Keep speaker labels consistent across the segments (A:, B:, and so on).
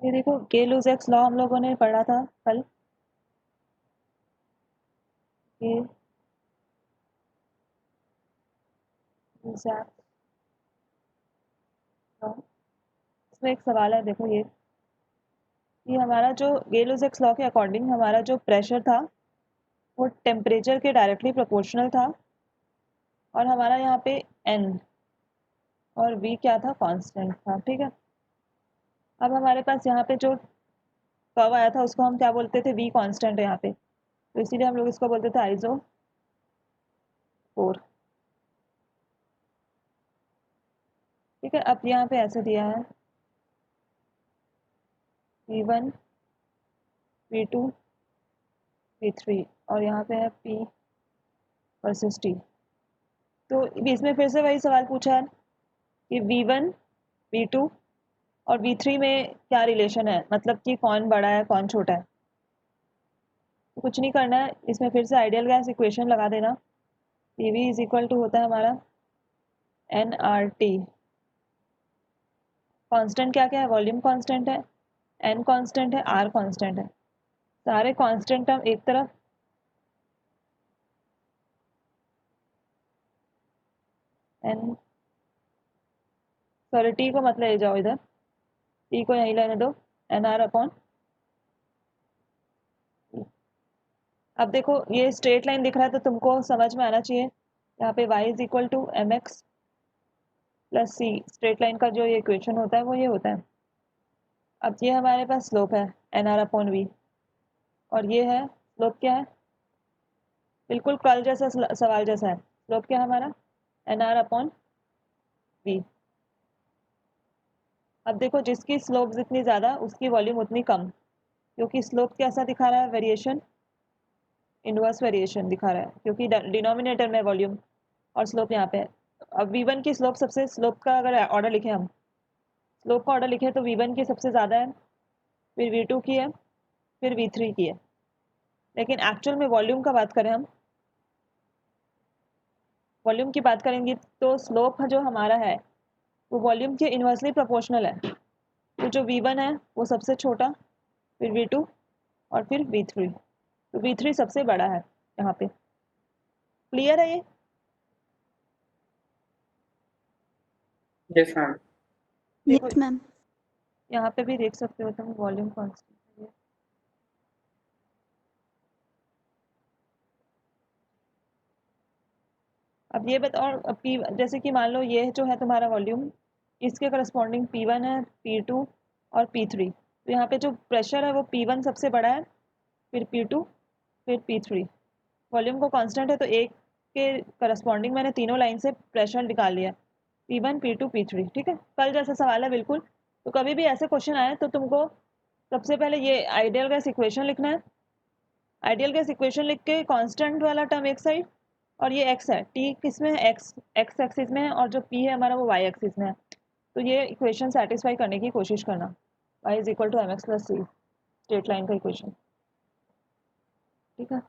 A: ये देखो गेलुजैक्स लॉ हम लोगों ने पढ़ा था कल। गेलुजैक्स लॉ, इसमें एक सवाल है, देखो ये हमारा जो गेलुजैक्स लॉ के अकॉर्डिंग हमारा जो प्रेशर था वो टेम्परेचर के डायरेक्टली प्रोपोर्शनल था, और हमारा यहाँ पे एन और वी क्या था, कांस्टेंट था। ठीक है, अब हमारे पास यहाँ पे जो कर्व आया था उसको हम क्या बोलते थे, वी कांस्टेंट है यहाँ पे, तो इसीलिए हम लोग इसको बोलते थे आइसो 4। ठीक है, अब यहाँ पे ऐसे दिया है V1 V2 V3, और यहाँ पे है P वर्सेस T। तो इसमें फिर से वही सवाल पूछा है कि V1 V2 और V3 में क्या रिलेशन है, मतलब कि कौन बड़ा है कौन छोटा है। तो कुछ नहीं करना है, इसमें फिर से आइडियल गैस इक्वेशन लगा देना। PV इज इक्वल टू होता है हमारा nRT। कांस्टेंट क्या क्या है, वॉल्यूम कांस्टेंट है, n कांस्टेंट है, R कांस्टेंट है। सारे कांस्टेंट हम एक तरफ, n सॉरी T को मत ले जाओ इधर, T को यहीं लेने दो, NR अपॉन। अब देखो ये स्ट्रेट लाइन दिख रहा है तो तुमको समझ में आना चाहिए, यहाँ पे y is equal to mx plus C, straight line का जो ये इक्वेशन होता है वो ये होता है। अब ये हमारे पास स्लोप है NR अपॉन वी, और ये है स्लोप क्या है, बिल्कुल कल जैसा सवाल जैसा है। स्लोप क्या है हमारा, NR अपॉन वी। अब देखो जिसकी स्लोप जितनी ज़्यादा उसकी वॉल्यूम उतनी कम, क्योंकि स्लोप कैसा दिखा रहा है, वेरिएशन, इनवर्स वेरिएशन दिखा रहा है, क्योंकि डिनोमिनेटर में वॉल्यूम और स्लोप यहाँ पे है। अब V1 की स्लोप सबसे, स्लोप का अगर ऑर्डर लिखें हम, स्लोप का ऑर्डर लिखें तो V1 की सबसे ज़्यादा है, फिर V2 की है, फिर V3 की है। लेकिन एक्चुअल में वॉल्यूम का बात करें हम, वॉल्यूम की बात करेंगे तो स्लोप जो हमारा है वो वॉल्यूम के इन्वर्सली प्रोपोर्शनल है। तो जो V1 है वो सबसे छोटा, फिर V2 और फिर V3। तो V3 सबसे बड़ा है यहाँ पे। क्लियर है ये?
B: Yes ma'am.
A: देखो
C: यस मैम।
A: यहाँ पे भी देख सकते हो तुम, वॉल्यूम कांस्टेंट है। अब ये बताओ, अब पी जैसे कि मान लो ये जो है तुम्हारा वॉल्यूम, इसके करस्पॉन्डिंग P1 है, P2 और P3। तो यहाँ पे जो प्रेशर है वो P1 सबसे बड़ा है, फिर P2, फिर P3। वॉल्यूम को कांस्टेंट है तो एक के करस्पॉन्डिंग मैंने तीनों लाइन से प्रेशर निकाल लिया, P1 P2 P3। ठीक है, कल जैसा सवाल है बिल्कुल। तो कभी भी ऐसे क्वेश्चन आए तो तुमको सबसे पहले ये आइडियल गैस इक्वेशन लिखना है। आइडियल गैस इक्वेशन लिख के कांस्टेंट वाला टर्म एक साइड, और ये x है, t किस में है, x एक्सिस में है, और जो p है हमारा वो y एक्सिस में है। तो ये इक्वेशन सेटिस्फाई करने की कोशिश करना, y is equal to mx plus C, straight line का इक्वेशन। ठीक है,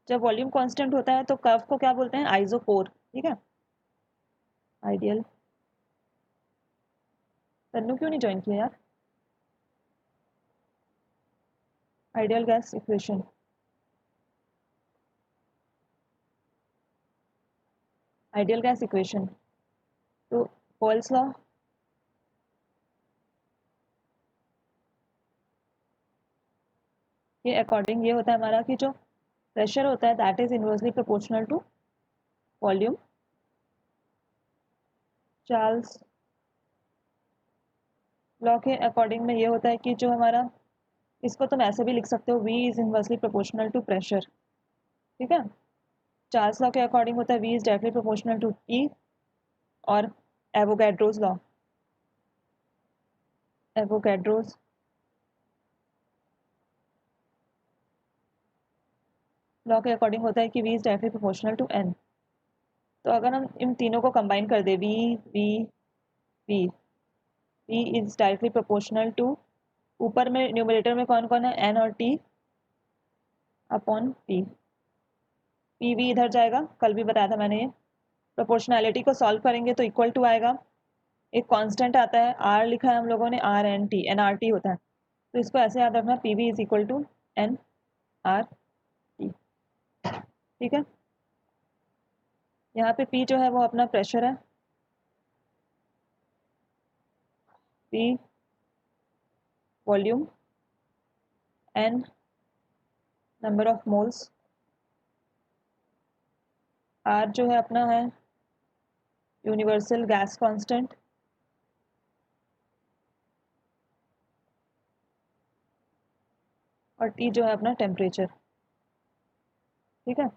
A: जब वॉल्यूम कांस्टेंट होता है तो कर्व को क्या बोलते हैं, आइसोकोर। ठीक है, आइडियल। तन्नू क्यों नहीं ज्वाइन किया यार? Ideal gas equation, ideal gas equation तो पॉल्स लॉ, के अकॉर्डिंग ये होता है हमारा कि जो प्रेशर होता है that is inversely proportional to volume. Charles law के अकॉर्डिंग में ये होता है कि जो हमारा, इसको तुम ऐसे भी लिख सकते हो, V is inversely proportional to pressure. ठीक है, चार्ल्स लॉ के अकॉर्डिंग होता है V is directly proportional to E, और एवोगैड्रोज लॉ, एवोगैड्रोज लॉ के अकॉर्डिंग होता है कि v is directly proportional to n। तो अगर हम इन तीनों को कंबाइन कर दे v v v v is directly proportional to, ऊपर में न्यूमरेटर में कौन कौन है n और t upon p, p v इधर जाएगा, कल भी बताया था मैंने ये। प्रोपोर्शनैलिटी को सॉल्व करेंगे तो इक्वल टू आएगा, एक कांस्टेंट आता है r लिखा है हम लोगों ने R N T, N R T होता है, तो इसको ऐसे याद रखना P V is equal to N R T. ठीक है, यहाँ पे P जो है वो अपना प्रेशर है, P volume, N number of moles, R जो है अपना है यूनिवर्सल गैस कांस्टेंट, और T जो है अपना टेम्परेचर। ठीक है,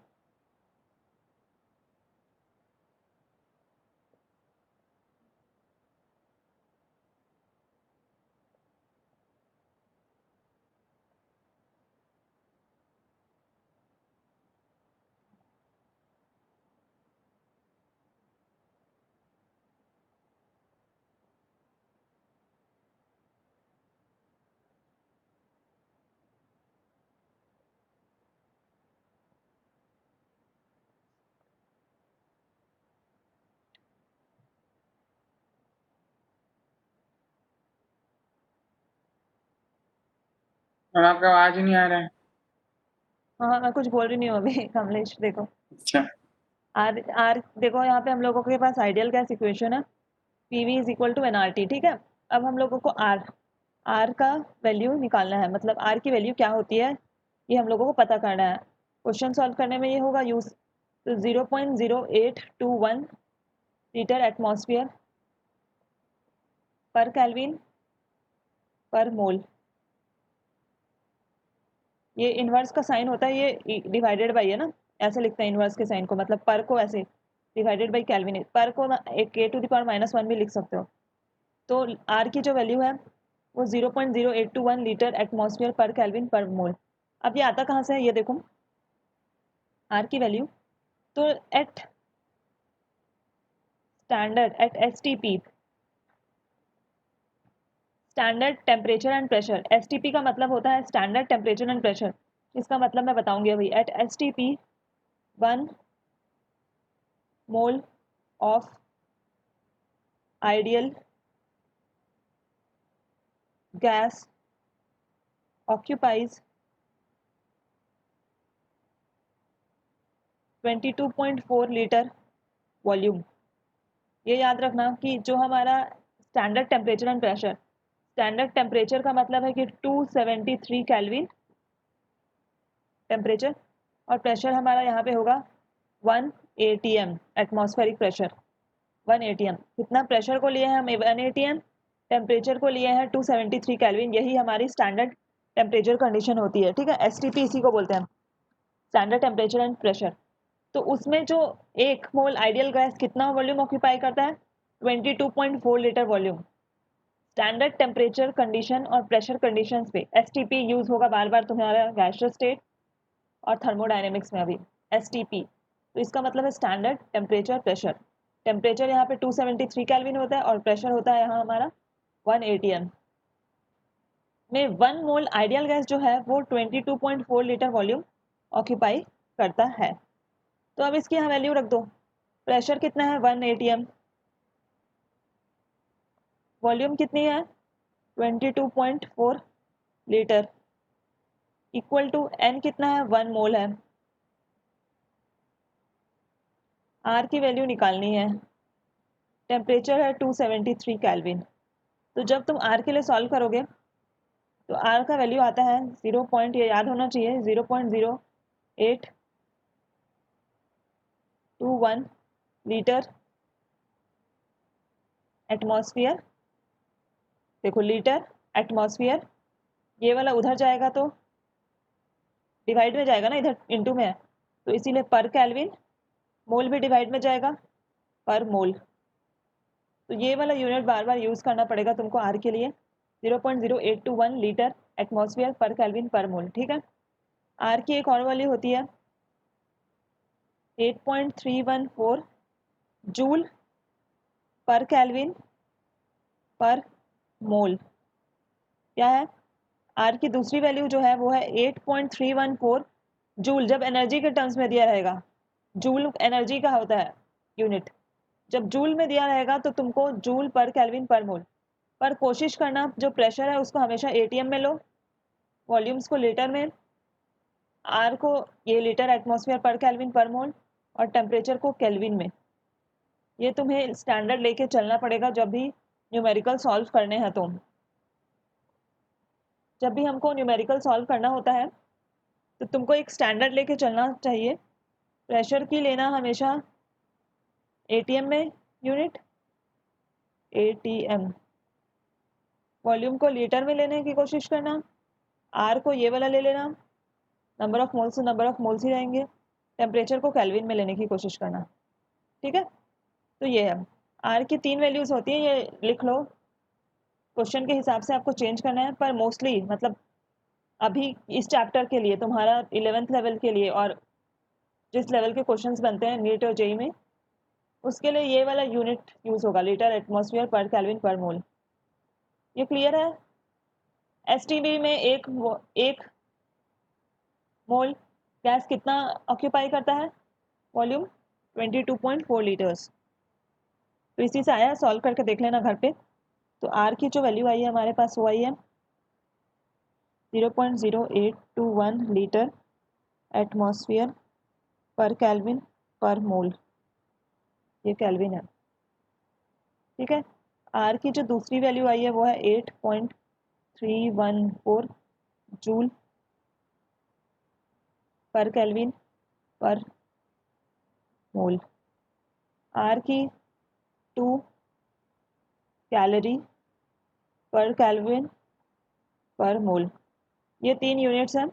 B: और आपका आवाज ही नहीं आ रहा है।
A: हाँ मैं कुछ बोल रही नहीं हूँ अभी कमलेश। देखो
B: अच्छा,
A: आर आर देखो यहाँ पे हम लोगों के पास आइडियल गैस इक्वेशन है P V is equal to N R T. ठीक है, अब हम लोगों को आर का वैल्यू निकालना है, मतलब आर की वैल्यू क्या होती है ये हम लोगों को पता करना है। क्वेश्चन सॉल्व करने में ये होगा यूज, तो 0.0821 litre atmosphere per kelvin per मोल। ये इन्वर्स का साइन होता है, ये डिवाइडेड बाई है ना, ऐसे लिखते हैं इन्वर्स के साइन को, मतलब पर को ऐसे डिवाइडेड बाई केल्विन, पर को एक के टू द पावर -1 भी लिख सकते हो। तो आर की जो वैल्यू है वो 0.0821 litre atmosphere per kelvin per मोल। अब ये आता कहाँ से है ये देखो, आर की वैल्यू, तो at standard at S T P, standard temperature and pressure, S T P का मतलब होता है स्टैंडर्ड टेम्परेचर एंड प्रेशर, इसका मतलब मैं बताऊंगी अभी। At S T P 1 mole of ideal gas occupies 22.4 litre volume. ये याद रखना कि जो हमारा standard temperature and pressure, standard temperature का मतलब है कि 273 केल्विन टेम्परेचर, और प्रेशर हमारा यहाँ पे होगा 1 atm एटमॉस्फेरिक प्रेशर। 1 atm, कितना प्रेशर को लिए हैं हम 1 atm, टेम्परेचर को लिए हैं 273 केल्विन, यही हमारी स्टैंडर्ड टेम्परेचर कंडीशन होती है। ठीक है, एस टी पी इसी को बोलते हैं, स्टैंडर्ड टेम्परेचर एंड प्रेशर। तो उसमें जो एक मोल आइडियल गैस कितना वॉल्यूम ऑक्यूपाई करता है, 22.4 litre volume. Standard temperature condition और प्रेशर कंडीशंस पे एसटीपी यूज होगा बार बार तुम्हारा गैसियस स्टेट और थर्मोडायनेमिक्स में अभी एसटीपी। तो इसका मतलब है स्टैंडर्ड टेम्परेचर प्रेशर। टेम्परेचर यहाँ पे 273 केल्विन होता है और प्रेशर होता है यहाँ हमारा 1 atm में 1 मोल आइडियल गैस जो है वो 22.4 लीटर वॉल्यूम ऑक्यूपाई करता है। तो अब इसकी यहाँ वैल्यू रख दो, प्रेशर कितना है 1 atm, वॉल्यूम कितनी है 22.4 लीटर, इक्वल टू n कितना है 1 मोल है। r की वैल्यू निकालनी है, टेम्परेचर है 273 केल्विन। तो जब तुम r के लिए सॉल्व करोगे तो r का वैल्यू आता है 0 पॉइंट, ये याद होना चाहिए, 0.0821 लीटर एटमॉस्फेयर। देखो लीटर एटमॉस्फेयर, ये वाला उधर जाएगा तो डिवाइड में जाएगा ना, इधर इनटू में है, तो इसीलिए पर केल्विन, मोल भी डिवाइड में जाएगा पर मोल। तो ये वाला यूनिट बार बार यूज करना पड़ेगा तुमको आर के लिए, 0.0821 litre atmosphere per kelvin per मोल। ठीक है, आर की एक और वैल्यू होती है 8.314 जूल पर केल्विन पर मोल। क्या है? आर की दूसरी वैल्यू जो है वो है 8.314 जूल, जब एनर्जी के टर्म्स में दिया रहेगा। जूल एनर्जी का होता है यूनिट, जब जूल में दिया रहेगा तो तुमको जूल पर केल्विन पर मोल। पर कोशिश करना जो प्रेशर है उसको हमेशा एटीएम में लो, वॉल्यूम्स को लीटर में, आर को ये litre atmosphere per kelvin per मोल, और टेम्परेचर को केल्विन में। ये तुम्हें स्टैंडर्ड लेके चलना पड़ेगा जब भी न्यूमेरिकल सॉल्व करने हैं। तो जब भी हमको न्यूमेरिकल सॉल्व करना होता है तो तुमको एक स्टैंडर्ड लेके चलना चाहिए। प्रेशर की लेना हमेशा एटीएम में यूनिट, एटीएम। वॉल्यूम को लीटर में लेने की कोशिश करना, आर को ये वाला ले लेना, number of moles number of moles ही रहेंगे। टेम्परेचर को केल्विन में लेने की कोशिश करना। ठीक है, तो ये है। आर की 3 वैल्यूज होती हैं, ये लिख लो। क्वेश्चन के हिसाब से आपको चेंज करना है, पर मोस्टली मतलब अभी इस चैप्टर के लिए तुम्हारा 11th लेवल के लिए और जिस लेवल के क्वेश्चंस बनते हैं नीट और जेई में, उसके लिए ये वाला यूनिट यूज होगा, litre atmosphere per kelvin per मोल। ये क्लियर है? एसटीबी में एक मोल गैस कितना ऑक्यूपाई करता है? Volume 22.4 litres. तो इसी से आया, सॉल्व करके देख लेना घर पे। तो आर की जो वैल्यू आई है हमारे पास वो आई है 0.0821 litre atmosphere per kelvin per मोल। ये केल्विन है। ठीक है, आर की जो दूसरी वैल्यू आई है वो है 8.314 जूल पर केल्विन पर मोल। आर की 2 कैलोरी पर केल्विन पर मोल। ये 3 यूनिट्स हैं।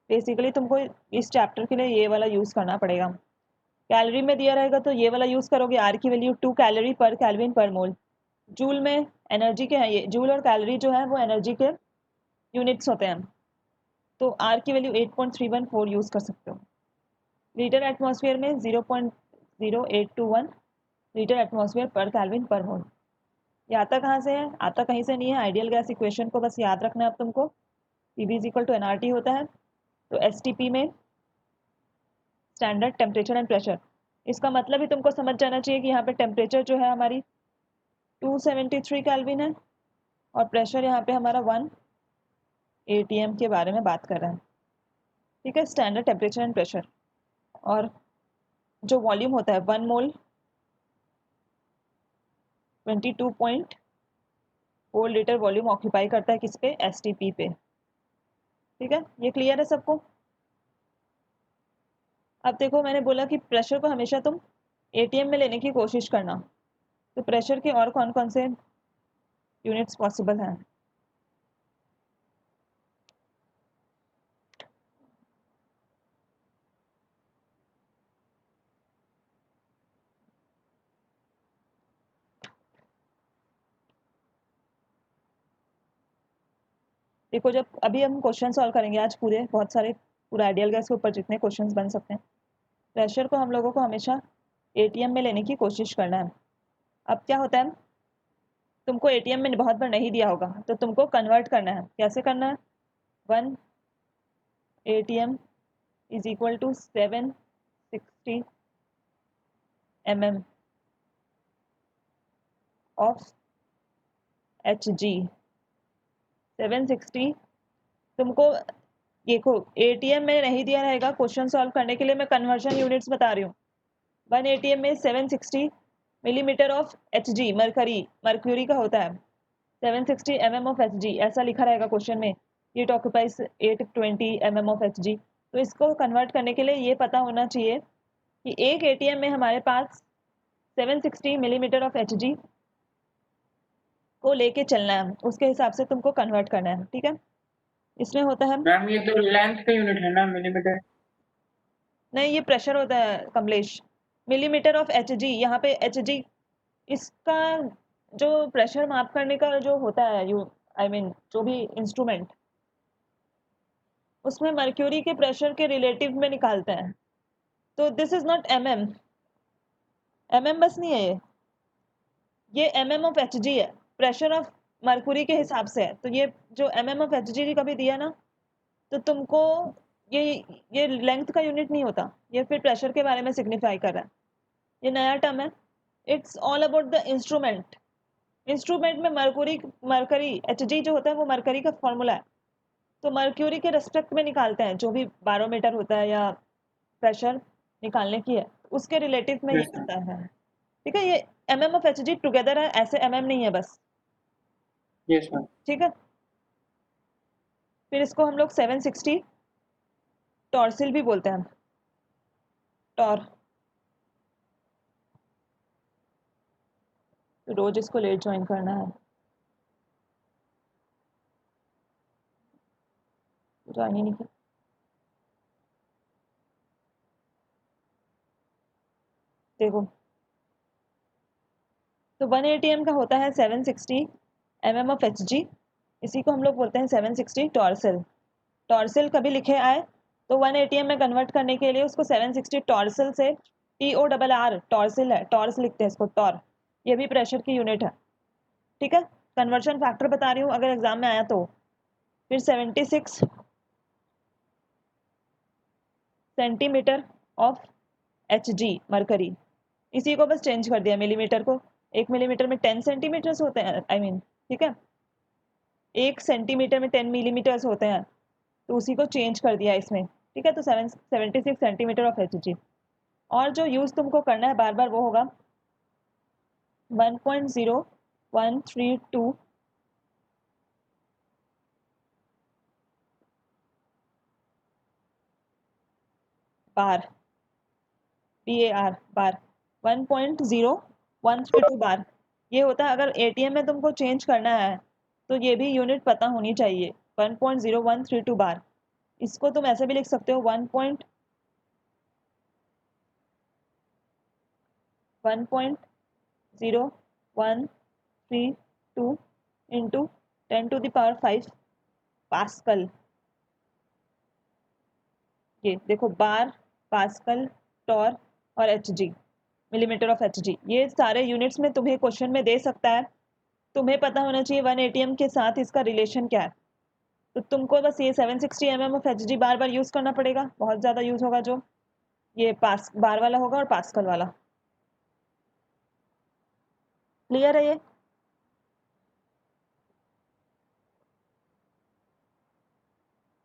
A: बेसिकली तुमको इस चैप्टर के लिए ये वाला यूज़ करना पड़ेगा। कैलोरी में दिया रहेगा तो ये वाला यूज़ करोगे, आर की वैल्यू 2 कैलोरी पर केल्विन पर मोल। जूल में एनर्जी के हैं ये, जूल और कैलोरी जो है वो एनर्जी के यूनिट्स होते हैं। तो आर की वैल्यू 8.314 यूज़ कर सकते हो। लीटर एटमॉस्फेयर में 0.0821 litre atmosphere per kelvin per मोल। ये आता कहाँ से है? आता कहीं से नहीं है। आइडियल गैस इक्वेशन को बस याद रखना है अब तुमको। PV is equal to NRT होता है। तो एसटीपी में स्टैंडर्ड टेम्परेचर एंड प्रेशर, इसका मतलब ही तुमको समझ जाना चाहिए कि यहाँ पे टेम्परेचर जो है हमारी 273 केल्विन है और प्रेशर यहाँ पे हमारा 1 एटीएम के बारे में बात कर रहा है। ठीक है, स्टैंडर्ड टेम्परेचर एंड प्रेशर। और जो वॉल्यूम होता है 1 मोल 22.4 लीटर वॉल्यूम ऑक्यूपाई करता है किस पे? एसटीपी पे। ठीक है, ये क्लियर है सबको? अब देखो, मैंने बोला कि प्रेशर को हमेशा तुम एटीएम में लेने की कोशिश करना। तो प्रेशर के और कौन कौन से यूनिट्स पॉसिबल हैं? देखो, जब अभी हम क्वेश्चन सॉल्व करेंगे आज पूरे, बहुत सारे, पूरा आइडियल गैस के ऊपर जितने क्वेश्चंस बन सकते हैं, प्रेशर को हम लोगों को हमेशा एटीएम में लेने की कोशिश करना है। अब क्या होता है, तुमको एटीएम में बहुत बार नहीं दिया होगा तो तुमको कन्वर्ट करना है। कैसे करना है? 1 ATM is equal to 760 mm of Hg। 760 तुमको, देखो एटीएम में नहीं दिया रहेगा, क्वेश्चन सॉल्व करने के लिए मैं कन्वर्जन यूनिट्स बता रही हूँ। 1 एटीएम में 760 मिलीमीटर ऑफ Hg, मरक्यूरी का होता है। 760 mm ऑफ Hg ऐसा लिखा रहेगा क्वेश्चन में। Heat occupies 820 mm of Hg। तो इसको कन्वर्ट करने के लिए ये पता होना चाहिए कि एक एटीएम में हमारे पास 760 मिलीमीटर ऑफ Hg को लेके चलना है, उसके हिसाब से तुमको कन्वर्ट करना है। ठीक है, इसमें होता है,
B: मैम ये तो लेंथ का यूनिट है ना, मिलीमीटर?
A: नहीं ये प्रेशर होता है कमलेश। मिलीमीटर ऑफ Hg, यहाँ पे Hg इसका जो प्रेशर माप करने का जो होता है, जो भी इंस्ट्रूमेंट, उसमें मर्क्यूरी के प्रेशर के रिलेटिव में निकालते हैं। तो this is not MM, MM बस नहीं है ये एमएम ऑफ एच जी है, प्रेशर ऑफ मरकुरी के हिसाब से है। तो ये जो एमएम ऑफ एच जी कभी दिया ना, तो तुमको ये ये लेंथ का यूनिट नहीं होता, ये फिर प्रेशर के बारे में सिग्निफाई कर रहा है। ये नया टर्म है। It's all about the instrument. Instrument में मरकरी एच जी जो होता है वो मरकरी का फॉर्मूला है, तो मर्क्यूरी के रेस्पेक्ट में निकालते हैं जो भी बारोमीटर होता है या प्रेशर निकालने की है, उसके रिलेटिव में ये
B: Yes, ma'am.
A: आता है। ठीक है, ये MM of H G together है, ऐसे एमएम नहीं है बस।
B: Yes, ma'am.
A: ठीक है, फिर इसको हम लोग 760 टॉर्सिल भी बोलते हैं, टॉर। तो रोज इसको लेट ज्वाइन करना है, ज्वाइन ही नहीं किया। देखो, तो 1 एटीएम का होता है 760 एमएम ऑफ एच जी, इसी को हम लोग बोलते हैं 760 टॉर्सल। टॉर्सल कभी लिखे आए तो 1 एटीएम में कन्वर्ट करने के लिए उसको 760 टॉर्सल से, TORR टॉर्सल है, टॉर्स लिखते हैं इसको, टॉर। ये भी प्रेशर की यूनिट है। ठीक है, कन्वर्शन फैक्टर बता रही हूँ अगर एग्जाम में आया तो। फिर 76 centimetre of H G mercury, इसी को बस चेंज कर दिया मिलीमीटर को। 1 मिलीमीटर में 10 सेंटीमीटर्स होते हैं, आई मीन, ठीक है, 1 सेंटीमीटर में 10 मिलीमीटर्स होते हैं, तो उसी को चेंज कर दिया इसमें। ठीक है, तो 76 सेंटीमीटर ऑफ एच जी। और जो यूज तुमको करना है बार बार वो होगा 1.0132 बार, BAR बार, 1.0132 बार। ये होता है अगर एटीएम में तुमको चेंज करना है तो ये भी यूनिट पता होनी चाहिए, 1.0132 बार। इसको तुम ऐसे भी लिख सकते हो 1.0132 इंटू 10⁵ पास्कल। ये देखो, बार, पास्कल, टॉर और H G, millimetre of H G, ये सारे यूनिट्स में तुम्हें क्वेश्चन में दे सकता है। तुम्हें पता होना चाहिए 1 एटीएम के साथ इसका रिलेशन क्या है। तो तुमको बस ये 760 MM of H G bar bar use करना पड़ेगा, बहुत ज्यादा यूज होगा, जो ये पास बार वाला होगा और पास्कल वाला। क्लियर है ये?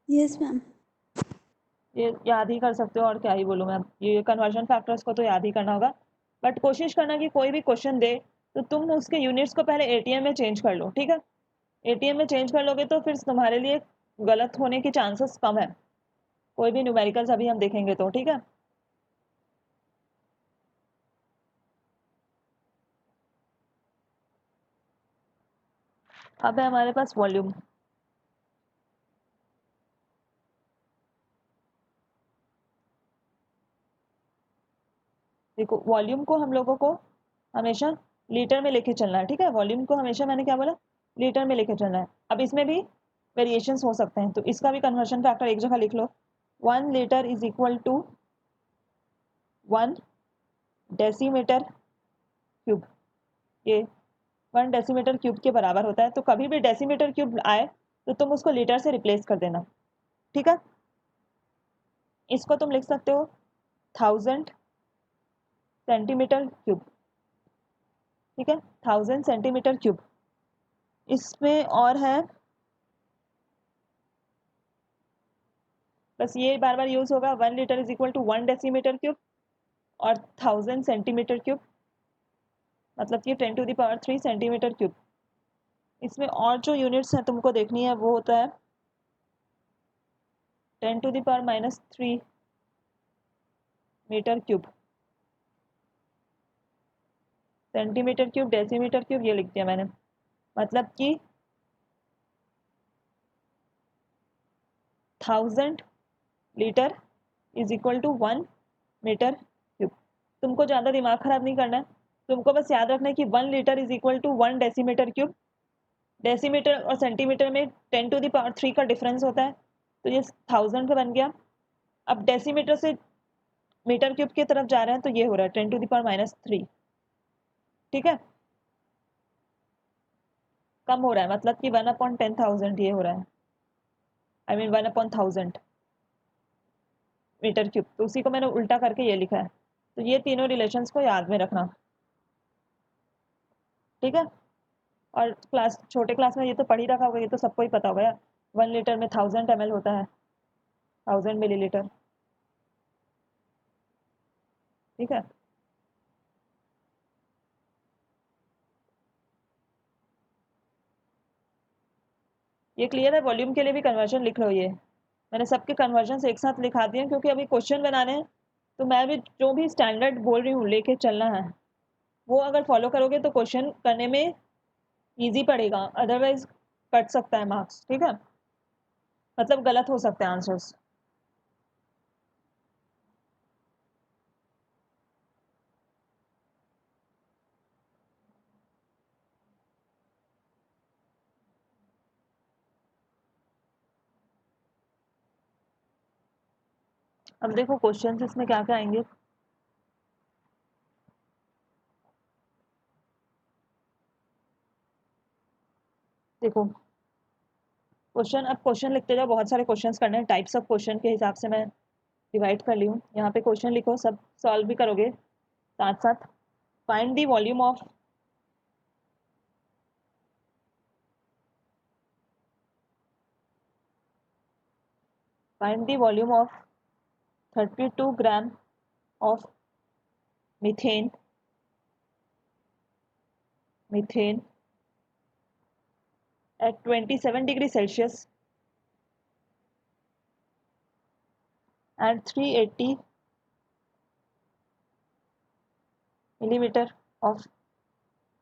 C: Yes ma'am.
A: ये याद ही कर सकते हो, और क्या ही बोलूँ मैं, ये कन्वर्जन फैक्टर्स को तो याद ही करना होगा। बट कोशिश करना कि कोई भी क्वेश्चन दे तो तुम उसके यूनिट्स को पहले एटीएम में चेंज कर लो। ठीक है, एटीएम में चेंज कर लोगे तो फिर तुम्हारे लिए गलत होने की चांसेस कम है, कोई भी न्यूमेरिकल्स अभी हम देखेंगे तो। ठीक है, अब है हमारे पास वॉल्यूम। देखो, वॉल्यूम को हम लोगों को हमेशा लीटर में लेके चलना है। ठीक है, वॉल्यूम को हमेशा, मैंने क्या बोला, लीटर में लेके चलना है। अब इसमें भी वेरिएशंस हो सकते हैं, तो इसका भी कन्वर्शन फैक्टर एक जगह लिख लो। 1 litre is equal to 1 decimetre cube. ये 1 डेसीमीटर क्यूब के बराबर होता है। तो कभी भी डेसीमीटर क्यूब आए तो तुम उसको लीटर से रिप्लेस कर देना। ठीक है, इसको तुम लिख सकते हो 1000 सेंटीमीटर क्यूब। ठीक है, 1000 सेंटीमीटर क्यूब। इसमें और है, बस ये बार बार यूज होगा, 1 litre is equal to 1 decimetre cube और 1000 सेंटीमीटर क्यूब, मतलब कि 10⁻³ सेंटीमीटर क्यूब। इसमें और जो यूनिट्स हैं तुमको देखनी है वो होता है 10⁻³ metre cube, centimetre cube, decimetre cube, ये लिख दिया मैंने। मतलब कि 1000 litre is equal to 1 metre cube. तुमको ज़्यादा दिमाग खराब नहीं करना है, तुमको बस याद रखना है कि 1 litre is equal to 1 decimetre cube. Decimetre और सेंटीमीटर में 10⁻³ का डिफरेंस होता है, तो ये 1000 का बन गया। अब डेसीमीटर से मीटर क्यूब की तरफ जा रहे हैं तो ये हो रहा है 10⁻³ ठीक है, कम हो रहा है, मतलब कि 1/10,000 ये हो रहा है, आई मीन 1/1000 मीटर क्यूब, तो उसी को मैंने उल्टा करके ये लिखा है। तो ये तीनों रिलेशंस को याद में रखना, ठीक है। और छोटे क्लास में ये तो पढ़ ही रखा होगा, ये तो सबको ही पता होगा यार, 1 लीटर में 1000 ml होता है, 1000 मिलीलीटर, ठीक है। ये क्लियर है? वॉल्यूम के लिए भी कन्वर्जन लिख लो, ये मैंने सबके कन्वर्जन एक साथ लिखा दिए क्योंकि अभी क्वेश्चन बनाने हैं, तो मैं भी जो भी स्टैंडर्ड बोल रही हूँ लेके चलना है, वो अगर फॉलो करोगे तो क्वेश्चन करने में इजी पड़ेगा, अदरवाइज कट सकता है मार्क्स, ठीक है, मतलब गलत हो सकते हैं आंसर्स। अब देखो क्वेश्चन इसमें क्या क्या आएंगे। देखो अब क्वेश्चन लिखते जाओ, बहुत सारे क्वेश्चंस करने हैं, टाइप्स ऑफ क्वेश्चन के हिसाब से मैं डिवाइड कर ली हूँ। यहाँ पे क्वेश्चन लिखो, सब सॉल्व भी करोगे साथ साथ। Find the volume of find the volume of 32 gram of methane at 27 degrees Celsius and 380 millimeter of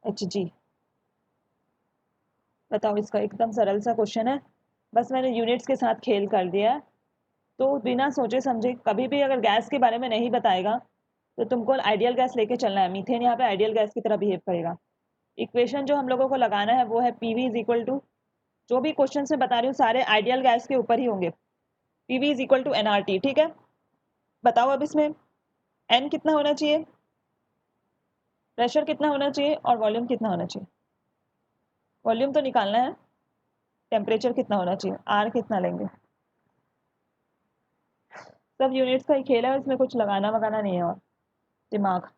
A: Hg। बताओ, इसका एकदम सरल सा क्वेश्चन है, बस मैंने यूनिट्स के साथ खेल कर दिया है। तो बिना सोचे समझे, कभी भी अगर गैस के बारे में नहीं बताएगा तो तुमको आइडियल गैस लेके चलना है। मीथेन यहाँ पे आइडियल गैस की तरह बिहेव करेगा। इक्वेशन जो हम लोगों को लगाना है वो है पीवी इज इक्वल टू, जो भी क्वेश्चन से बता रही हूँ सारे आइडियल गैस के ऊपर ही होंगे, PV is equal to NRT, ठीक है। बताओ अब इसमें एन कितना होना चाहिए, प्रेशर कितना होना चाहिए और वॉल्यूम कितना होना चाहिए। वॉल्यूम तो निकालना है, टेम्परेचर कितना होना चाहिए, आर कितना लेंगे। सब यूनिट्स का ही खेल है, इसमें कुछ लगाना वगाना नहीं है और दिमाग।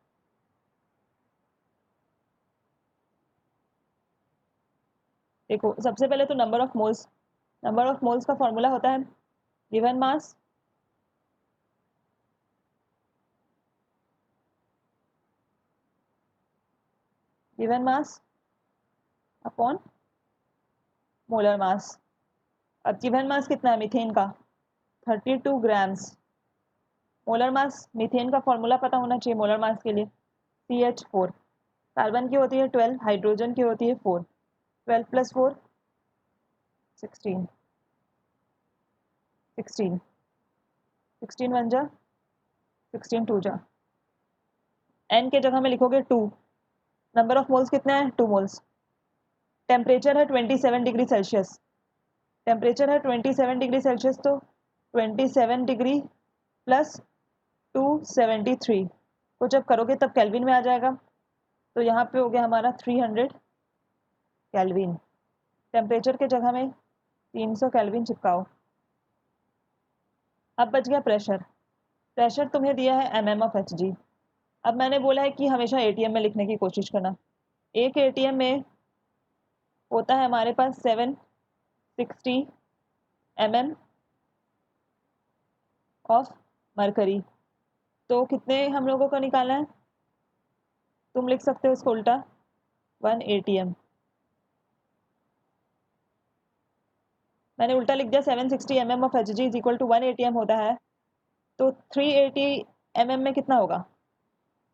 A: देखो सबसे पहले तो नंबर ऑफ मोल्स का फॉर्मूला होता है given mass upon molar mass. अब गिवन मास कितना है मीथेन का, 32 ग्राम्स। मोलर मास, मीथेन का फॉर्मूला पता होना चाहिए मोलर मास के लिए, CH4। कार्बन की होती है 12, हाइड्रोजन की होती है 4, 12 + 4 16, 16 16 1 जा 16 2 जा। एन के जगह में लिखोगे 2। नंबर ऑफ मोल्स कितने हैं, 2 मोल्स। टेम्परेचर है 27 डिग्री सेल्सियस, टेम्परेचर है 27 डिग्री सेल्सियस, तो 27 डिग्री प्लस 273 को जब करोगे तब केल्विन में आ जाएगा, तो यहाँ पे हो गया हमारा 300 केल्विन। टेम्परेचर के जगह में 300 केल्विन चिपकाओ। अब बच गया प्रेशर। प्रेशर तुम्हें दिया है mm of Hg। अब मैंने बोला है कि हमेशा ATM में लिखने की कोशिश करना। एक ATM में होता है हमारे पास 760 mm ऑफ मरकरी। तो कितने हम लोगों को निकालना है, तुम लिख सकते हो इसको उल्टा, 1 ATM। मैंने उल्टा लिख दिया, 760 mm of Hg is equal to 1 ATM होता है, तो 380 mm में कितना होगा,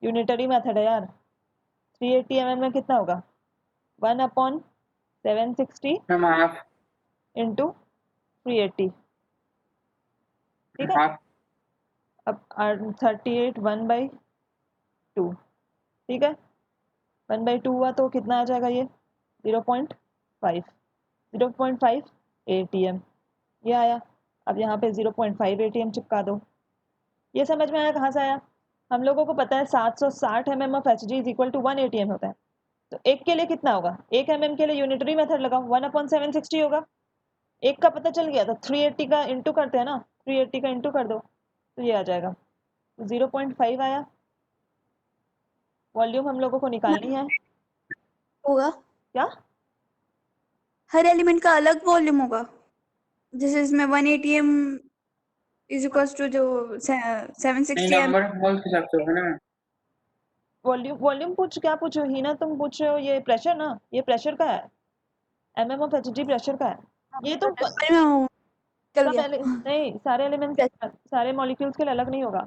A: यूनिटरी मेथड है यार, 380 mm में कितना होगा, 1/760
B: मैम हाफ
A: इंटू 380, ठीक है।
B: हाफ
A: अब 38 1/2, ठीक है, 1/2 हुआ तो कितना आ जाएगा ये 0.5 ATM ये आया। अब यहाँ पे 0.5 ATM चिपका दो। ये समझ में आया कहाँ से आया? हम लोगों को पता है 760 mm of Hg is equal to 1 atm होता है, तो एक के लिए कितना होगा? 1 mm के लिए यूनिटरी मेथड लगाओ, 1/760 होगा। एक का पता चल गया तो 380 का इंटू करते हैं ना, 380 का इंटू कर दो तो ये आ जाएगा, 0.5 आया। वॉल्यूम हम लोगों को निकालनी है।
C: होगा,
A: क्या?
C: हर एलिमेंट का अलग वॉल्यूम होगा, जैसे इसमें 1 atm इज इक्वल टू जो
B: नहीं
C: 760
B: नंबर ऑफ मोल्स के हिसाब से होगा ना।
A: वॉल्यूम वॉल्यूम पूछ क्या पूछो ही ना, तुम पूछ रहे हो ये प्रेशर ना, ये प्रेशर का है, mm ऑफ Hg प्रेशर का है। ये तो
C: चल
A: सब
C: गया।
A: नहीं, सारे एलिमेंट्स सारे मॉलिक्यूल्स के लिए अलग नहीं होगा।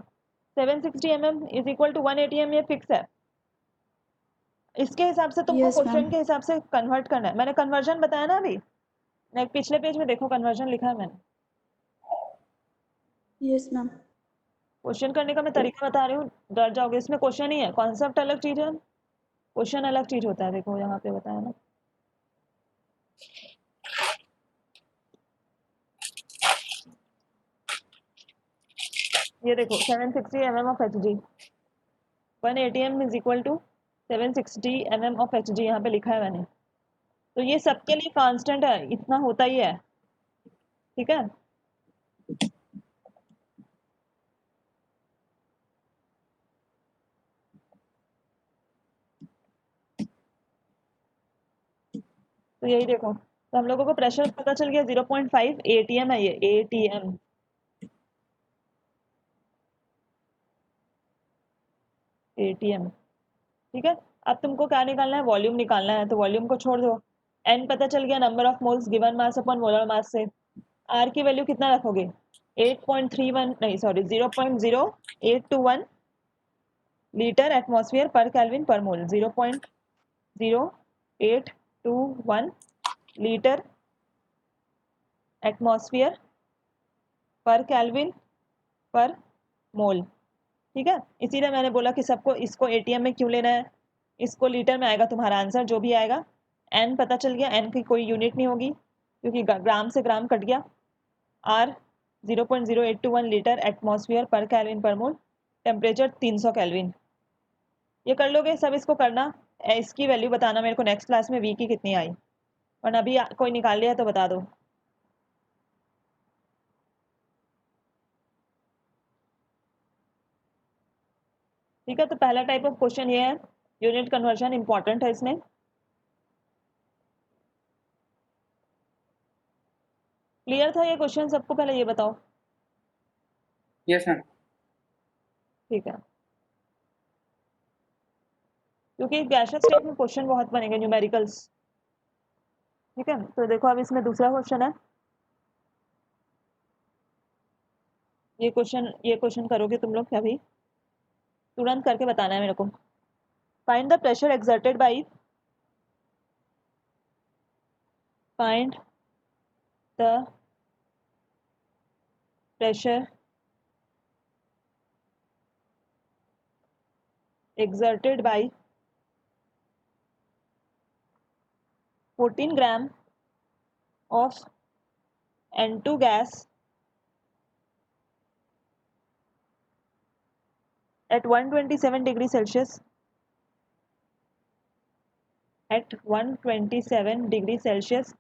A: 760 mm is equal to 1 atm, ये फिक्स है। इसके हिसाब से तुमको
C: यस मैम,
A: क्वेश्चन के हिसाब से कन्वर्ट करना है। मैंने कन्वर्जन बताया ना अभी, नेक्स्ट पिछले पेज में देखो कन्वर्जन लिखा है मैंने।
C: यस मैम,
A: क्वेश्चन करने का मैं तरीका बता रही हूँ, डर जाओगे। इसमें क्वेश्चन ही है, कॉन्सेप्ट अलग चीज है, क्वेश्चन अलग चीज होता है। देखो यहाँ पे बताया ना, ये देखो 760 mm of Hg, 1 atm is equal to 760 mm of Hg, यहाँ पे लिखा है मैंने। तो ये सबके लिए कांस्टेंट है, इतना होता ही है, ठीक है। तो यही देखो, तो हम लोगों को प्रेशर पता चल गया 0.5 atm है, ये atm। atm, ठीक है। अब तुमको क्या निकालना है? वॉल्यूम निकालना है, तो वॉल्यूम को छोड़ दो। n पता चल गया, number of moles given mass upon molar mass से। r की वैल्यू कितना रखोगे? 8.31 नहीं sorry 0.0821 litre atmosphere per kelvin per मोल। 0.0821 litre atmosphere per kelvin per मोल, ठीक है। इसीलिए मैंने बोला कि सबको इसको एटीएम में क्यों लेना है, इसको लीटर में आएगा तुम्हारा आंसर जो भी आएगा। एन पता चल गया, एन की कोई यूनिट नहीं होगी क्योंकि ग्राम से ग्राम कट गया। R 0.0821 litre atmosphere per kelvin per mole, temperature 300 kelvin. ये कर लोगे सब, इसको करना। इसकी वैल्यू बताना मेरे को नेक्स्ट क्लास में, वी की कितनी आई, वरना अभी कोई निकाल लिया तो बता दो। ठीक है, तो पहला टाइप ऑफ क्वेश्चन ये है, यूनिट कन्वर्जन इंपॉर्टेंट है इसमें। क्लियर था ये क्वेश्चन सबको? पहले ये बताओ।
B: Yes ma'am.
A: ठीक है, क्योंकि गैसियस स्टेट में क्वेश्चन बहुत बनेंगे न्यूमेरिकल्स, ठीक है। तो देखो अब इसमें दूसरा क्वेश्चन है, ये क्वेश्चन करोगे तुम लोग अभी, तुरंत करके बताना है मेरे को। Find the pressure exerted by, find the pressure exerted by 14 gram of N2 gas at 127 degree Celsius, at 127 degree Celsius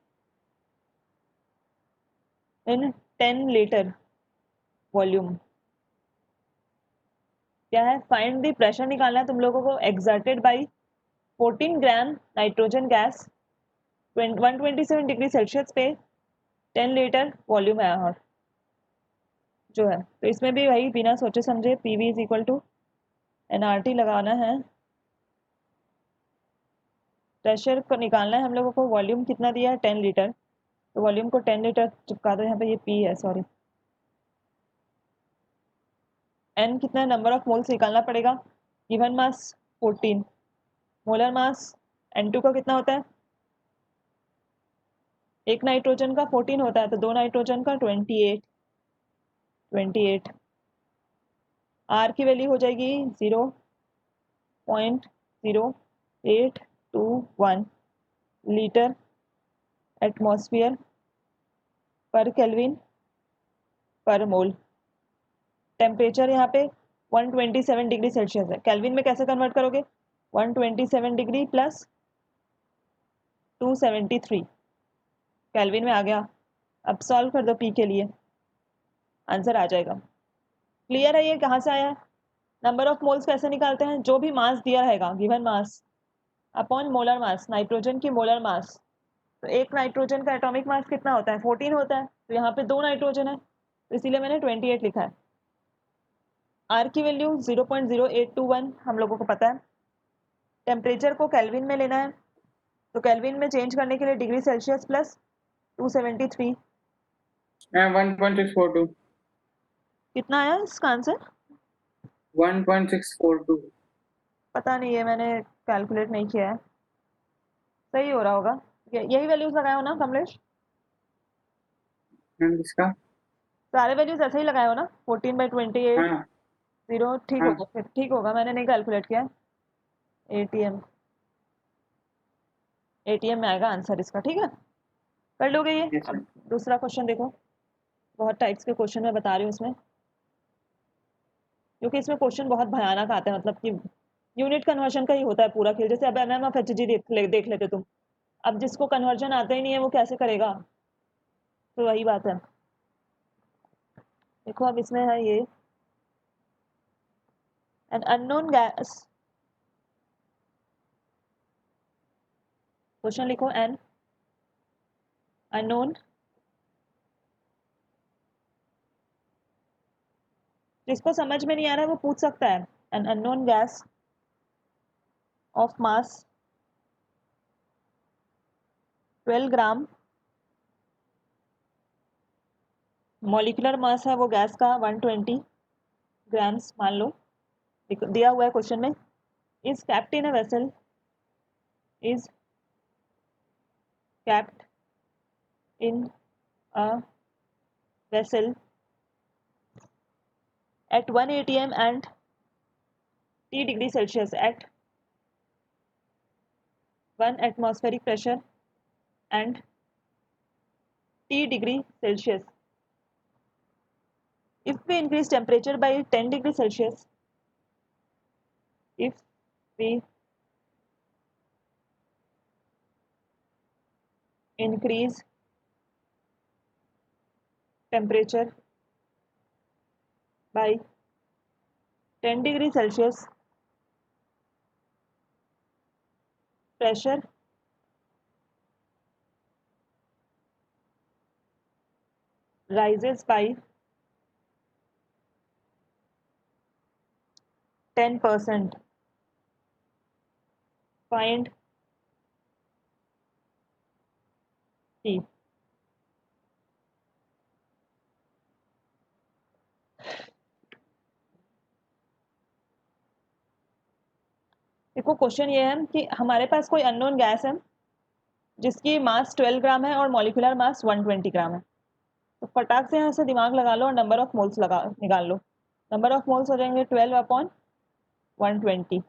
A: in 10 liter volume. क्या है? फाइंड द प्रेशर निकालना है तुम लोगों को, exerted by 14 gram nitrogen gas 127 degree Celsius पे 10 litre volume है और जो है। तो इसमें भी वही बिना सोचे समझे PV is equal to NRT लगाना है। प्रेशर को निकालना है हम लोगों को, वॉल्यूम कितना दिया है? 10 लीटर, तो वॉल्यूम को 10 लीटर चिपका दो यहाँ पे, ये पी है सॉरी। एन कितना है? नंबर ऑफ मोल्स निकालना पड़ेगा, given mass 14, molar mass N2 का कितना होता है? एक नाइट्रोजन का 14 होता है, तो दो नाइट्रोजन का 28। आर की वैल्यू हो जाएगी 0.0821 litre atmosphere per kelvin per mole. Temperature यहाँ पे 127 डिग्री सेल्सियस है। केल्विन में कैसे कन्वर्ट करोगे? 127 डिग्री प्लस 273 केल्विन में आ गया। अब सॉल्व कर दो पी के लिए, आंसर आ जाएगा। क्लियर है ये कहाँ से आया? नंबर ऑफ मोल्स कैसे निकालते हैं? जो भी मास दिया रहेगा, given mass upon molar mass, nitrogen की मोलर मास। तो एक नाइट्रोजन का एटॉमिक मास कितना होता है? 14 होता है। तो यहाँ पे 2 नाइट्रोजन है, तो इसीलिए मैंने 28 लिखा है। आर की वैल्यू 0.0821 हम लोगों को पता है। टेम्परेचर को केल्विन में लेना है, तो केल्विन में चेंज करने के लिए डिग्री सेल्सियस प्लस 273
B: 1.642
A: कितना आया इसका आंसर?
B: 1.642
A: पता नहीं, ये मैंने कैलकुलेट नहीं किया है। सही हो रहा होगा। यही वैल्यूज लगाए हो ना कमलेश?
B: किसका?
A: सारे वैल्यूज ऐसे ही लगाए हो ना? 14/28
B: हाँ
A: 0 ठीक
B: हाँ
A: होगा, फिर ठीक होगा। मैंने नहीं कैलकुलेट किया। एटीएम में आएगा आंसर इसका। ठीक है, कर लोगे ये?
B: yes,
A: अब दूसरा क्वेश्चन देखो। बहुत टाइप्स के क्वेश्चन मैं बता रही हूँ इसमें, क्योंकि इसमें क्वेश्चन बहुत भयानक आते हैं। मतलब कि यूनिट कन्वर्जन का ही होता है पूरा खेल। जैसे अब MMFHG देख लेते तुम। अब जिसको कन्वर्जन आता ही नहीं है वो कैसे करेगा? तो वही बात है। देखो अब इसमें है ये एन अननोन गैस। क्वेश्चन लिखो, एन अननोन, जिसको समझ में नहीं आ रहा है वो पूछ सकता है। An unknown gas of mass 12 gram, molecular mass है वो गैस का 120 ग्राम्स मान लो, दिया हुआ है क्वेश्चन में। Is kept in a vessel, is kept in a vessel at 1 atm and T degree Celsius at 1 atmospheric pressure and T degree Celsius. If we increase temperature by 10 degree Celsius, if we increase temperature by 10 degree Celsius, pressure rises by 10%. Find T. देखो question ये है कि हमारे पास कोई unknown gas है जिसकी मास 12 ग्राम है और मॉलिक्यूलर मास 120 ग्राम है। तो फटाक से यहाँ से दिमाग लगा लो और नंबर ऑफ मोल्स निकाल लो। नंबर ऑफ मोल्स हो जाएंगे 12 upon 120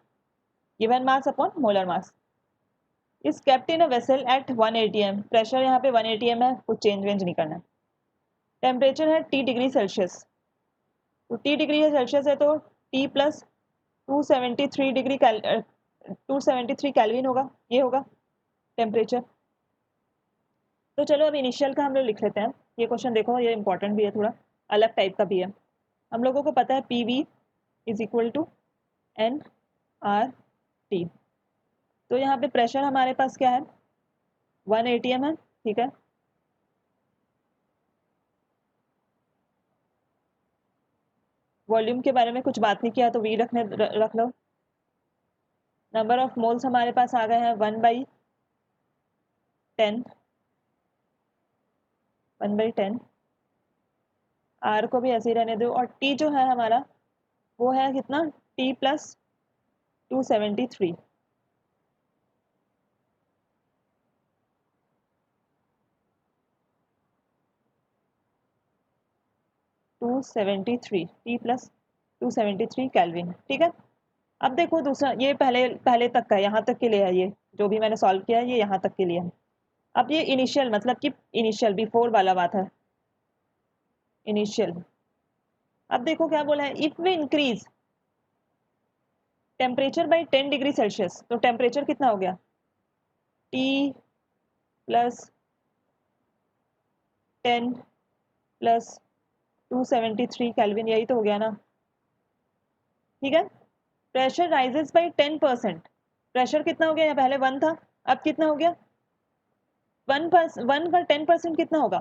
A: given mass upon molar mass. Is kept in a vessel eight 1 atm, pressure यहाँ पे 1 atm है, कुछ चेंज वेंज नहीं करना है। टेम्परेचर है T डिग्री सेल्सियस, तो T डिग्री सेल्सियस है तो T प्लस 273 डिग्री 273 कैल्विन होगा, ये होगा टेम्परेचर। तो चलो अब इनिशियल का हम लोग लिख लेते हैं। ये क्वेश्चन देखो, ये इंपॉर्टेंट भी है, थोड़ा अलग टाइप का भी है। हम लोगों को पता है PV is equal to nRT। तो यहाँ पे प्रेशर हमारे पास क्या है? 1 atm है, ठीक है। वॉल्यूम के बारे में कुछ बात नहीं किया तो V रख लो। नंबर ऑफ मोल्स हमारे पास आ गए हैं 1/10, 1/10। R को भी ऐसे ही रहने दो। और T जो है हमारा वो है कितना? T plus 273। 273 T plus 273 kelvin, ठीक है। अब देखो दूसरा, ये पहले तक का, यहाँ तक के लिए है। ये जो भी मैंने सॉल्व किया है ये यहाँ तक के लिए है। अब ये इनिशियल, मतलब कि इनिशियल बिफोर वाला बात है, इनिशियल। अब देखो क्या बोला है, if we increase temperature by 10 degree Celsius, तो टेम्परेचर कितना हो गया, T प्लस 10 प्लस 273 केल्विन, यही तो हो गया ना, ठीक है। प्रेशर राइजेस बाई 10%, प्रेशर कितना हो गया, यहाँ पहले 1 था, अब कितना हो गया 1 का 10% कितना होगा,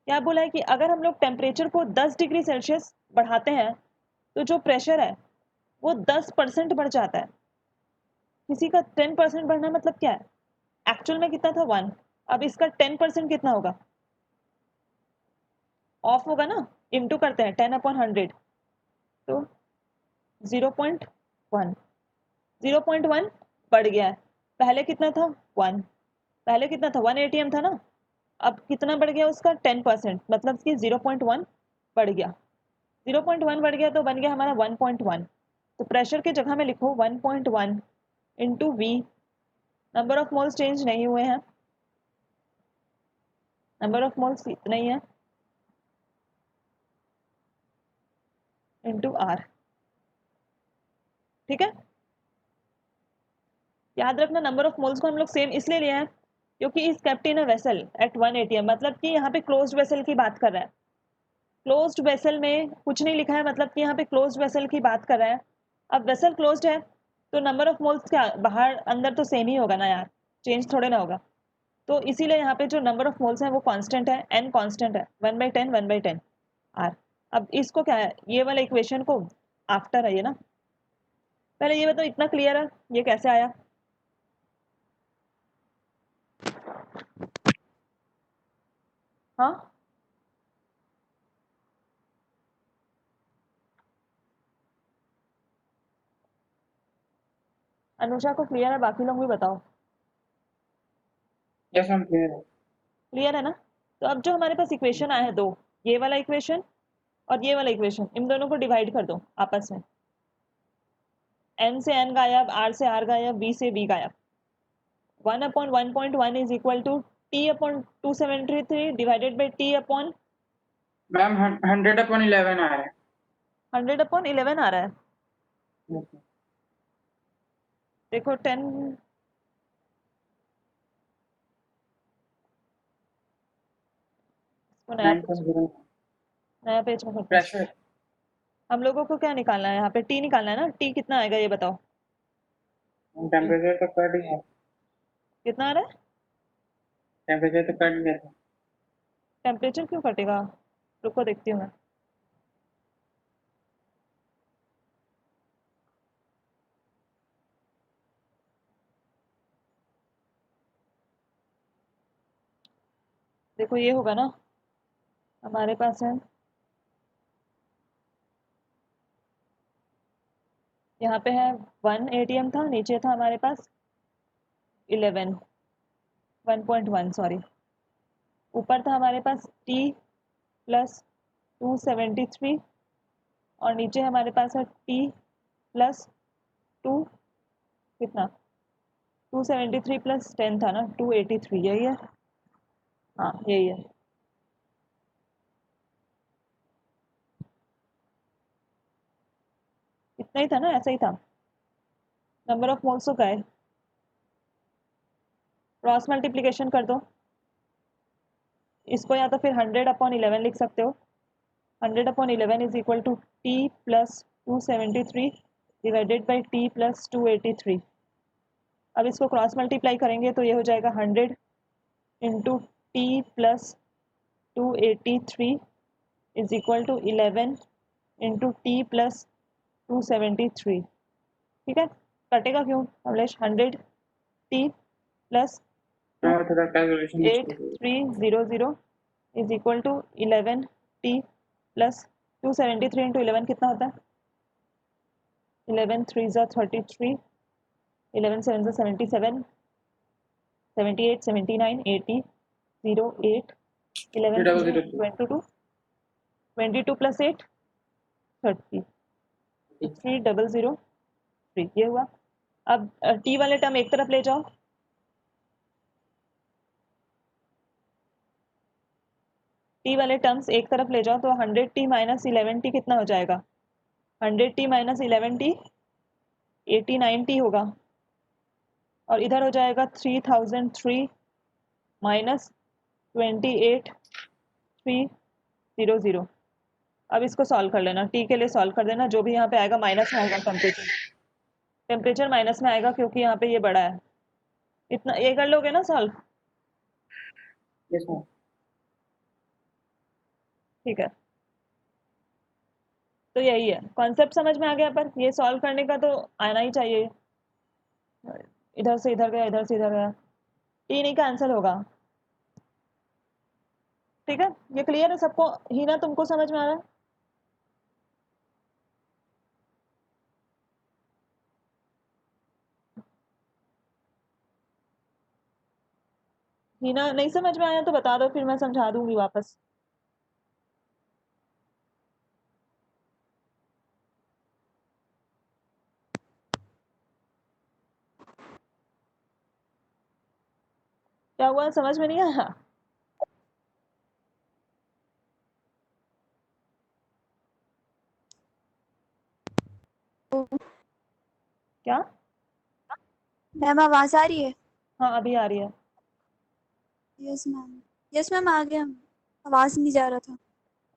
A: क्या बोला है कि अगर हम लोग टेम्परेचर को 10 डिग्री सेल्सियस बढ़ाते हैं तो जो प्रेशर है वो 10% बढ़ जाता है। किसी का 10% बढ़ना मतलब क्या है, एक्चुअल में कितना था 1, अब इसका 10% कितना होगा, ऑफ होगा ना, इनटू करते हैं 10/100, तो 0.1, 0.1 बढ़ गया है, पहले कितना था 1, पहले कितना था 1 atm था ना, अब कितना बढ़ गया उसका 10%, मतलब कि 0.1 बढ़ गया, 0.1 बढ़ गया तो बन गया हमारा 1.1, तो प्रेशर की जगह में लिखो 1.1 into V, number of moles change नहीं हुए हैं, नंबर ऑफ मोल्स इतना ही है, इंटू आर, ठीक है। याद रखना नंबर ऑफ मोल्स को हम लोग सेम इसलिए लिया है क्योंकि is kept in a vessel eight 1 atm, मतलब कि यहाँ पे क्लोज्ड वेसल की बात कर रहा है, क्लोज्ड वेसल में कुछ नहीं लिखा है, मतलब कि यहाँ पे क्लोज्ड वेसल की बात कर रहा है। अब वेसल क्लोज्ड है तो नंबर ऑफ मोल्स क्या बाहर अंदर तो सेम ही होगा ना यार, चेंज थोड़े ना होगा, तो इसीलिए यहाँ पे जो नंबर ऑफ मोल्स है वो कांस्टेंट है, n कांस्टेंट है, 1/10 1/10 r। अब इसको क्या है, ये वाला इक्वेशन को आफ्टर है ये ना, पहले ये बताओ इतना क्लियर है ये कैसे आया, हाँ अनुषा को क्लियर है, बाकी लोग भी बताओ,
B: यस मैम क्लियर है।
A: क्लियर है ना। तो अब जो हमारे पास इक्वेशन आया है दो, ये वाला इक्वेशन और ये वाला इक्वेशन, इन दोनों को डिवाइड कर दो आपस में, n से n गायब, r से r गायब, v से v गायब, 1/1.1 is equal to t/273 divided by t upon
B: ma'am 100/11 आ रहा है।
A: 100/11 आ रहा है,
B: Yes, ma'am.
A: देखो 10, इसको नया पेज में करते हैं।
B: प्रेशर
A: हम लोगों को क्या निकालना है, यहाँ पे t निकालना है ना, t कितना आएगा ये बताओ,
B: टेम्परेचर तो कट गया,
A: कितना आ रहा है,
B: टेम्परेचर तो कट गया था।
A: टेम्परेचर क्यों कटेगा, रुको देखती हूँ मैं, देखो ये होगा ना, हमारे पास है यहाँ पे है 1 atm था, नीचे था हमारे पास 11 1.1 सॉरी, ऊपर था हमारे पास t प्लस 273 और नीचे हमारे पास है t प्लस 2 कितना 273 प्लस 10 था ना 283, यही है, हाँ यही है। इतना ही था ना, ऐसा ही था, नंबर ऑफ मोल्स तो गए, क्रॉस मल्टीप्लिकेशन कर दो, इसको या तो फिर 100/11 लिख सकते हो, 100/11 is equal to t plus 273 divided by t plus 283। अब इसको क्रॉस मल्टीप्लाई करेंगे तो ये हो जाएगा 100 into T plus 283 is equal to 11 into T plus 273, ठीक है। कटेगा क्यों कमलेश, 100 टी प्लस
B: हाँ थोड़ा कैलकुलेशन मुश्किल है।
A: 8300 is equal to 11 T plus 273 into 11 कितना होता है, 11 3 ज़ा 33, 11 7 ज़ा 77, 78 79 80 08 11
B: 3002
A: 22 22 प्लस 8 30 3003, ये हुआ। अब टी वाले टर्म एक तरफ ले जाओ, टी वाले टर्म्स एक तरफ ले जाओ तो 100t माइनस 11t कितना हो जाएगा? 100t माइनस 11t 89t होगा, और इधर हो जाएगा 3003 माइनस 28300। अब इसको सॉल्व कर लेना, टी के लिए सॉल्व कर देना, जो भी यहाँ पे आएगा माइनस में आएगा, टेम्परेचर माइनस में आएगा क्योंकि यहाँ पे ये बड़ा है। इतना ये कर लोगे ना सॉल्व?
B: Yes ma'am.
A: ठीक है, तो यही है कॉन्सेप्ट, समझ में आ गया। पर ये सॉल्व करने का तो आना ही चाहिए। इधर से इधर गया, इधर से इधर गया, टी नहीं कैंसिल होगा। ठीक है, ये क्लियर है सबको? हीना तुमको समझ में आ रहा है? हीना नहीं समझ में आया तो बता दो, फिर मैं समझा दूंगी वापस। क्या हुआ, समझ में नहीं आया? क्या?
C: मैम आवाज आ रही है?
A: हाँ अभी आ रही है।
C: यस मैम, यस मैम आ गया, आवाज नहीं जा रहा था।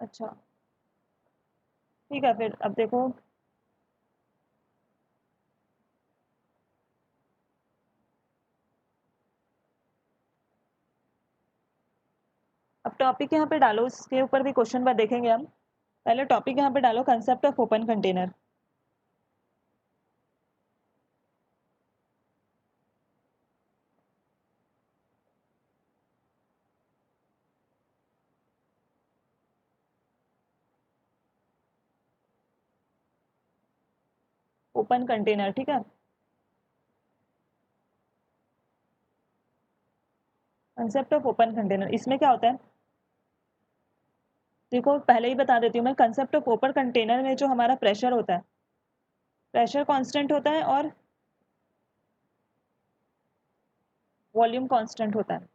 A: अच्छा ठीक है, फिर अब देखो, अब टॉपिक यहाँ पे डालो, उसके ऊपर भी क्वेश्चन बार देखेंगे हम। पहले टॉपिक यहाँ पे डालो, concept of open container. Open container, ठीक है। कंसेप्ट ऑफ ओपन कंटेनर, इसमें क्या होता है देखो, पहले ही बता देती हूँ मैं। कंसेप्ट ऑफ ओपन कंटेनर में जो हमारा प्रेशर होता है, प्रेशर कांस्टेंट होता है और वॉल्यूम कांस्टेंट होता है।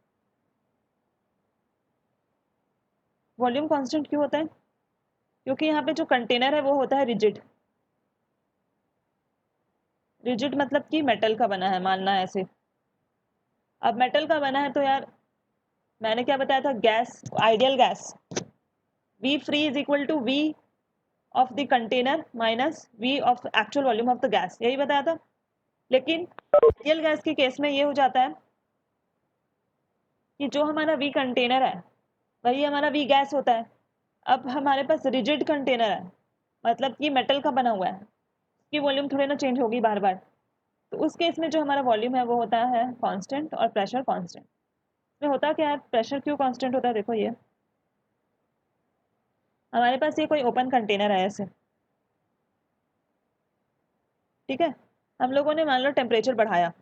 A: वॉल्यूम कांस्टेंट क्यों होता है? क्योंकि यहाँ पे जो कंटेनर है वो होता है रिजिड। रिजिड मतलब कि मेटल का बना है, मानना है ऐसे। अब मेटल का बना है तो यार, मैंने क्या बताया था, gas, ideal gas, V free is equal to V of the container minus V of actual volume of the gas, यही बताया था। लेकिन आइडियल गैस के केस में ये हो जाता है कि जो हमारा V कंटेनर है वही हमारा V गैस होता है। अब हमारे पास रिजिड कंटेनर है, मतलब कि मेटल का बना हुआ है, उसकी वॉल्यूम थोड़ी ना चेंज होगी बार बार। तो उस केस में जो हमारा वॉल्यूम है वो होता है कांस्टेंट और प्रेशर कांस्टेंट। इसमें होता क्या है, प्रेशर क्यों कांस्टेंट होता है? देखो, ये हमारे पास ये कोई ओपन कंटेनर है ऐसे, ठीक है। हम लोगों ने मान लो टेम्परेचर बढ़ाया,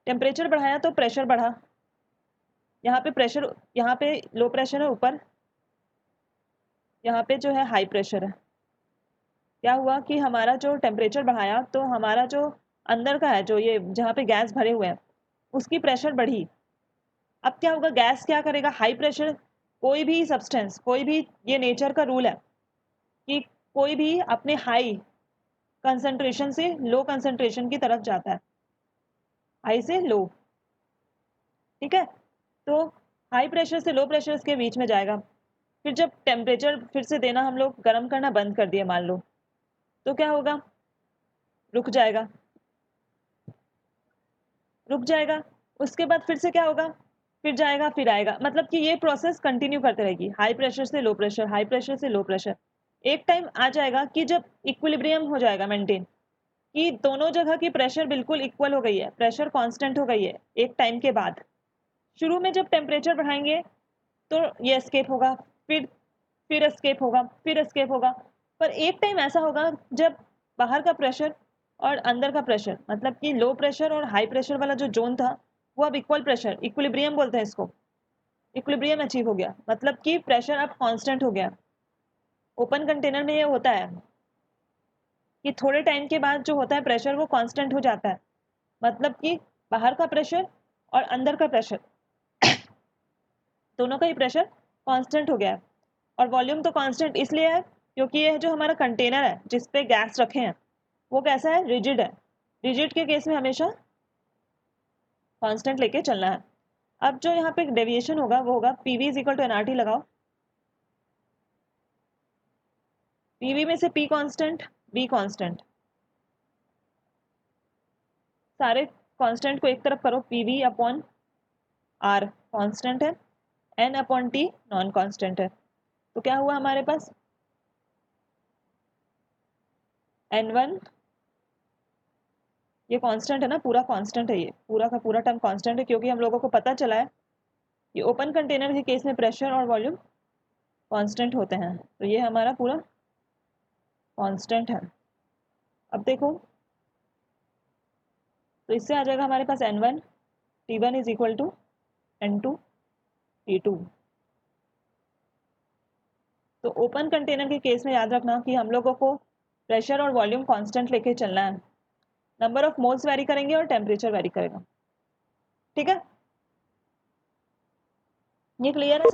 A: टेम्परेचर बढ़ाया तो प्रेशर बढ़ा। यहाँ पे प्रेशर, यहाँ पे लो प्रेशर है ऊपर, यहाँ पे जो है हाई प्रेशर है। क्या हुआ कि हमारा जो टेम्परेचर बढ़ाया तो हमारा जो अंदर का है, जो ये जहाँ पे गैस भरे हुए हैं, उसकी प्रेशर बढ़ी। अब क्या होगा, गैस क्या करेगा, हाई प्रेशर, कोई भी सब्सटेंस, कोई भी, ये नेचर का रूल है कि कोई भी अपने हाई कंसंट्रेशन से लो कंसंट्रेशन की तरफ जाता है, हाई से लो, ठीक है। तो हाई प्रेशर से लो प्रेशर के बीच में जाएगा। फिर जब टेम्परेचर फिर से देना हम लोग गर्म करना बंद कर दिए मान लो, तो क्या होगा, रुक जाएगा, रुक जाएगा। उसके बाद फिर से क्या होगा, फिर जाएगा, फिर आएगा। मतलब कि ये प्रोसेस कंटिन्यू करते रहेगी, हाई प्रेशर से लो प्रेशर, हाई प्रेशर से लो प्रेशर। एक टाइम आ जाएगा कि जब इक्विलिब्रियम हो जाएगा मेंटेन, कि दोनों जगह की प्रेशर बिल्कुल इक्वल हो गई है, प्रेशर कांस्टेंट हो गई है एक टाइम के बाद। शुरू में जब टेम्परेचर बढ़ाएंगे तो ये एस्केप होगा, फिर एस्केप होगा, फिर एस्केप होगा। पर एक टाइम ऐसा होगा जब बाहर का प्रेशर और अंदर का प्रेशर, मतलब कि लो प्रेशर और हाई प्रेशर वाला जो जोन था, वो अब इक्वल प्रेशर, इक्विलिब्रियम बोलते हैं इसको, इक्विलिब्रियम अचीव हो गया। मतलब कि प्रेशर अब कांस्टेंट हो गया। ओपन कंटेनर में ये होता है कि थोड़े टाइम के बाद जो होता है प्रेशर वो कांस्टेंट हो जाता है। मतलब कि बाहर का प्रेशर और अंदर का प्रेशर दोनों का ही प्रेशर कांस्टेंट हो गया है। और वॉल्यूम तो कांस्टेंट इसलिए है क्योंकि ये जो हमारा कंटेनर है जिस पे गैस रखे हैं वो कैसा है, रिजिड है। रिजिड के केस में हमेशा कांस्टेंट लेके चलना है। अब जो यहाँ पे डेविएशन होगा वो होगा PV is equal to NRT लगाओ। पीवी में से पी कांस्टेंट, बी कांस्टेंट, सारे कांस्टेंट को एक तरफ करो। पीवी अपॉन आर कांस्टेंट है, N upon T non constant है। तो क्या हुआ हमारे पास, N1 ये कांस्टेंट है ना, पूरा कांस्टेंट है, ये पूरा का पूरा टर्म कांस्टेंट है क्योंकि हम लोगों को पता चला है ये ओपन कंटेनर के केस में प्रेशर और वॉल्यूम कांस्टेंट होते हैं। तो ये हमारा पूरा कांस्टेंट है। अब देखो तो इससे आ जाएगा हमारे पास N1 T1 is equal to N2 T2। तो ओपन कंटेनर के केस में याद रखना कि हम लोगों को प्रेशर और वॉल्यूम कांस्टेंट लेके चलना है। नंबर ऑफ मोल्स वेरी करेंगे और टेम्परेचर वेरी करेगा। ठीक है, ये क्लियर है।